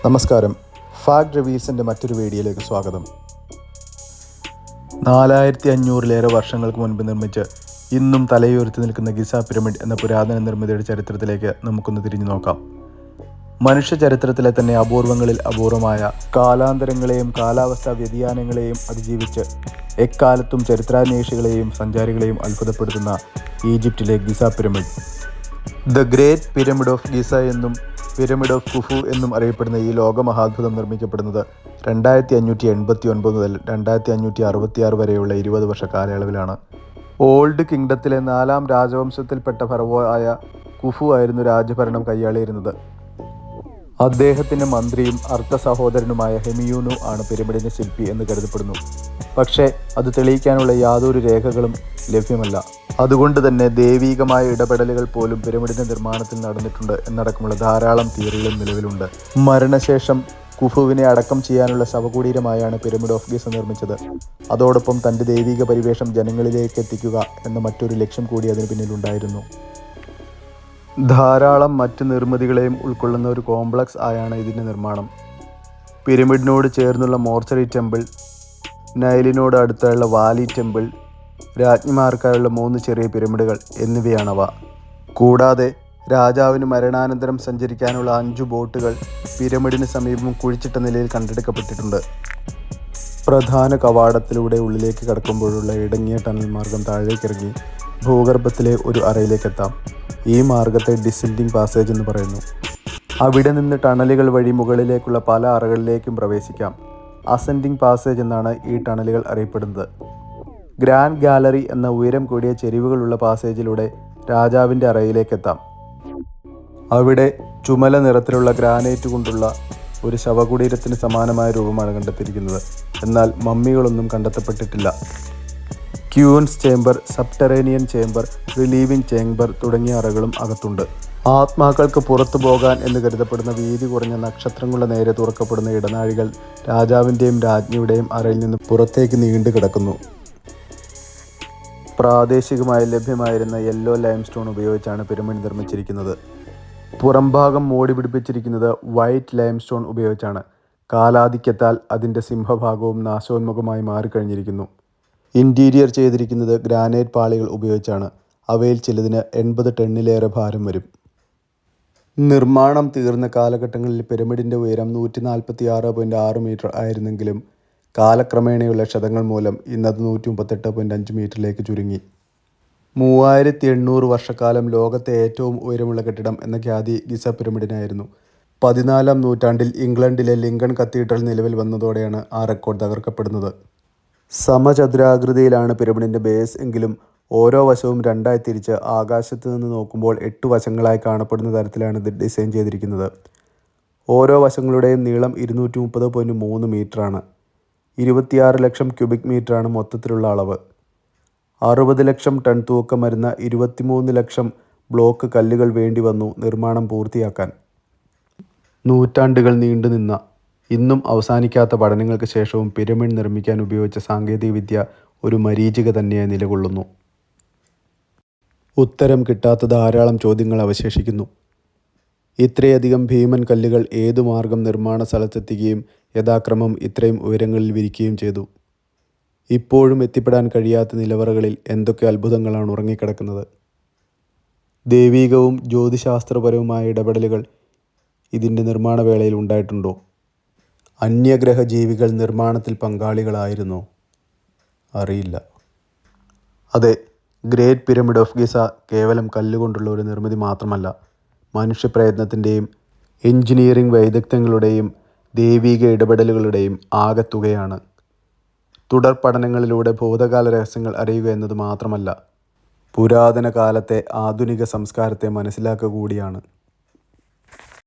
നമസ്കാരം. ഫാക്ട് റിവീൽസിൻ്റെ മറ്റൊരു വീഡിയോയിലേക്ക് സ്വാഗതം. 4500 വർഷങ്ങൾക്ക് മുൻപ് നിർമ്മിച്ച് ഇന്നും തലയുയർത്തി നിൽക്കുന്ന ഗിസ പിരമിഡ് എന്ന പുരാതന നിർമ്മിതിയുടെ ചരിത്രത്തിലേക്ക് നമുക്കൊന്ന് തിരിഞ്ഞു നോക്കാം. മനുഷ്യ ചരിത്രത്തിലെ തന്നെ അപൂർവങ്ങളിൽ അപൂർവമായ കാലാന്തരങ്ങളെയും കാലാവസ്ഥാ വ്യതിയാനങ്ങളെയും അതിജീവിച്ച് എക്കാലത്തും ചരിത്രാന്വേഷികളെയും സഞ്ചാരികളെയും അത്ഭുതപ്പെടുത്തുന്ന ഈജിപ്തിലെ Giza pyramid. The great pyramid of Giza എന്നും പിരമിഡ് ഓഫ് കുഫു എന്നും അറിയപ്പെടുന്ന ഈ ലോകമഹാത്ഭുതം നിർമ്മിക്കപ്പെടുന്നത് 2589 മുതൽ 2566 വരെയുള്ള 20 വർഷ കാലയളവിലാണ്. ഓൾഡ് കിങ്ഡത്തിലെ 4ാം രാജവംശത്തിൽപ്പെട്ട ഫറവോ ആയ കുഫു ആയിരുന്നു രാജ്യഭരണം കൈയാളിയിരുന്നത്. അദ്ദേഹത്തിൻ്റെ മന്ത്രിയും അർദ്ധ സഹോദരനുമായ ഹെമിയൂനു ആണ് പിരമിഡിൻ്റെ ശില്പി എന്ന് കരുതപ്പെടുന്നു. പക്ഷേ അത് തെളിയിക്കാനുള്ള യാതൊരു രേഖകളും ലഭ്യമല്ല. അതുകൊണ്ട് തന്നെ ദൈവീകമായ ഇടപെടലുകൾ പോലും പിരമിഡിൻ്റെ നിർമ്മാണത്തിൽ നടന്നിട്ടുണ്ട് എന്നടക്കമുള്ള ധാരാളം തിയറികളും നിലവിലുണ്ട്. മരണശേഷം കുഫുവിനെ അടക്കം ചെയ്യാനുള്ള ശവകുടീരമായാണ് പിരമിഡ് ഓഫ് ഗിസ നിർമ്മിച്ചത്. അതോടൊപ്പം തൻ്റെ ദൈവിക പരിവേഷം ജനങ്ങളിലേക്ക് എത്തിക്കുക എന്ന മറ്റൊരു ലക്ഷ്യം കൂടി അതിന് പിന്നിലുണ്ടായിരുന്നു. ധാരാളം മറ്റ് നിർമ്മിതികളെയും ഉൾക്കൊള്ളുന്ന ഒരു കോംപ്ലക്സ് ആയാണ് ഇതിൻ്റെ നിർമ്മാണം. പിരമിഡിനോട് ചേർന്നുള്ള മോർച്ചറി ടെമ്പിൾ, നൈലിനോട് അടുത്തുള്ള വാലി ടെമ്പിൾ, രാജ്ഞിമാർക്കായുള്ള 3 ചെറിയ പിരമിഡുകൾ എന്നിവയാണവ. കൂടാതെ രാജാവിന് മരണാനന്തരം സഞ്ചരിക്കാനുള്ള 5 ബോട്ടുകൾ പിരമിഡിന് സമീപം കുഴിച്ചിട്ട നിലയിൽ കണ്ടെടുക്കപ്പെട്ടിട്ടുണ്ട്. പ്രധാന കവാടത്തിലൂടെ ഉള്ളിലേക്ക് കടക്കുമ്പോഴുള്ള ഇടുങ്ങിയ ടണൽ മാർഗം താഴേക്കിറങ്ങി ഭൂഗർഭത്തിലെ ഒരു അറയിലേക്കെത്താം. ഈ മാർഗത്തെ ഡിസെൻഡിങ് പാസേജ് എന്ന് പറയുന്നു. അവിടെ നിന്ന് ടണലുകൾ വഴി മുകളിലേക്കുള്ള പല അറകളിലേക്കും പ്രവേശിക്കാം. അസെൻഡിങ് പാസേജ് എന്നാണ് ഈ ടണലുകൾ അറിയപ്പെടുന്നത്. ഗ്രാൻഡ് ഗാലറി എന്ന ഉയരം കൂടിയ ചെരിവുകളുള്ള പാസേജിലൂടെ രാജാവിൻ്റെ അറയിലേക്കെത്താം. അവിടെ ചുമല നിറത്തിലുള്ള ഗ്രാനൈറ്റ് കൊണ്ടുള്ള ഒരു ശവകുടീരത്തിന് സമാനമായ രൂപമാണ് കണ്ടെത്തിയിരിക്കുന്നത്. എന്നാൽ മമ്മികളൊന്നും കണ്ടെത്തപ്പെട്ടിട്ടില്ല. ക്യൂൻസ് ചേംബർ, സബ്റ്ററേനിയൻ ചേംബർ, റിലീവിംഗ് ചേംബർ തുടങ്ങിയ അറകളും അകത്തുണ്ട്. ആത്മാക്കൾക്ക് പുറത്തു പോകാൻ എന്ന് കരുതപ്പെടുന്ന വീതി കുറഞ്ഞ നക്ഷത്രങ്ങളുടെ നേരെ തുറക്കപ്പെടുന്ന ഇടനാഴികൾ രാജാവിൻ്റെയും രാജ്ഞിയുടെയും അറയിൽ നിന്ന് പുറത്തേക്ക് നീണ്ടു കിടക്കുന്നു. പ്രാദേശികമായി ലഭ്യമായിരുന്ന യെല്ലോ ലൈംസ്റ്റോൺ ഉപയോഗിച്ചാണ് പിരമിഡ് നിർമ്മിച്ചിരിക്കുന്നത്. പുറംഭാഗം മോടി പിടിപ്പിച്ചിരിക്കുന്നത് വൈറ്റ് ലൈംസ്റ്റോൺ ഉപയോഗിച്ചാണ്. കാലാധിക്യത്താൽ അതിൻ്റെ സിംഹഭാഗവും നാശോന്മുഖമായി മാറിക്കഴിഞ്ഞിരിക്കുന്നു. ഇൻറ്റീരിയർ ചെയ്തിരിക്കുന്നത് ഗ്രാനൈറ്റ് പാളികൾ ഉപയോഗിച്ചാണ്. അവയിൽ ചിലതിന് 80 ടണ്ണിലേറെ ഭാരം വരും. നിർമ്മാണം തീർന്ന കാലഘട്ടങ്ങളിൽ പിരമിഡിൻ്റെ ഉയരം 146.6 മീറ്റർ ആയിരുന്നെങ്കിലും കാലക്രമേണയുള്ള ക്ഷതങ്ങൾ മൂലം ഇന്നത് 138.5 മീറ്ററിലേക്ക് ചുരുങ്ങി. 3800 വർഷക്കാലം ലോകത്തെ ഏറ്റവും ഉയരമുള്ള കെട്ടിടം എന്ന ഖ്യാതി ഗിസ പിരമിഡിനായിരുന്നു. 14ാം നൂറ്റാണ്ടിൽ ഇംഗ്ലണ്ടിലെ ലിങ്കൺ കത്തീഡ്രൽ നിലവിൽ വന്നതോടെയാണ് ആ റെക്കോർഡ് തകർക്കപ്പെടുന്നത്. സമചതുരാകൃതിയിലാണ് പിരമിഡിൻ്റെ ബേസ് എങ്കിലും ഓരോ വശവും 2ആയി തിരിച്ച് ആകാശത്ത് നിന്ന് നോക്കുമ്പോൾ 8 വശങ്ങളായി കാണപ്പെടുന്ന തരത്തിലാണ് ഇത് ഡിസൈൻ ചെയ്തിരിക്കുന്നത്. ഓരോ വശങ്ങളുടെയും നീളം 230.3 മീറ്ററാണ്. 26 ലക്ഷം ക്യൂബിക് മീറ്ററാണ് മൊത്തത്തിലുള്ള അളവ്. 60 ലക്ഷം ടൺ തൂക്കം വരുന്ന 23 ലക്ഷം ബ്ലോക്ക് കല്ലുകൾ വേണ്ടി വന്നു നിർമ്മാണം പൂർത്തിയാക്കാൻ. നൂറ്റാണ്ടുകൾ നീണ്ടുനിന്ന ഇന്നും അവസാനിക്കാത്ത പഠനങ്ങൾക്ക് ശേഷവും പിരമിഡ് നിർമ്മിക്കാൻ ഉപയോഗിച്ച സാങ്കേതികവിദ്യ ഒരു മരീചിക തന്നെയായി നിലകൊള്ളുന്നു. ഉത്തരം കിട്ടാത്ത ധാരാളം ചോദ്യങ്ങൾ അവശേഷിക്കുന്നു. ഇത്രയധികം ഭീമൻ കല്ലുകൾ ഏതു മാർഗം നിർമ്മാണ സ്ഥലത്തെത്തുകയും യഥാക്രമം ഇത്രയും ഉയരങ്ങളിൽ വിരിക്കുകയും ചെയ്തു? ഇപ്പോഴും എത്തിപ്പെടാൻ കഴിയാത്ത നിലവറകളിൽ എന്തൊക്കെ അത്ഭുതങ്ങളാണ് ഉറങ്ങിക്കിടക്കുന്നത്? ദൈവീകവും ജ്യോതിശാസ്ത്രപരവുമായ ഇടപെടലുകൾ ഇതിൻ്റെ നിർമ്മാണ വേളയിൽ ഉണ്ടായിട്ടുണ്ടോ? അന്യഗ്രഹ ജീവികൾ നിർമ്മാണത്തിൽ പങ്കാളികളായിരുന്നോ? അറിയില്ല. അതെ, ഗ്രേറ്റ് പിരമിഡ് ഓഫ് ഗിസ കേവലം കല്ലുകൊണ്ടുള്ള ഒരു നിർമ്മിതി മാത്രമല്ല, മനുഷ്യപ്രയത്നത്തിൻ്റെയും എഞ്ചിനീയറിംഗ് വൈദഗ്ധ്യങ്ങളുടെയും ദൈവീക ഇടപെടലുകളുടെയും ആകെത്തുകയാണ്. തുടർ പഠനങ്ങളിലൂടെ ഭൂതകാല രഹസ്യങ്ങൾ അറിയുക എന്നത് മാത്രമല്ല, പുരാതന കാലത്തെ ആധുനിക സംസ്കാരത്തെ മനസ്സിലാക്കുക കൂടിയാണ്.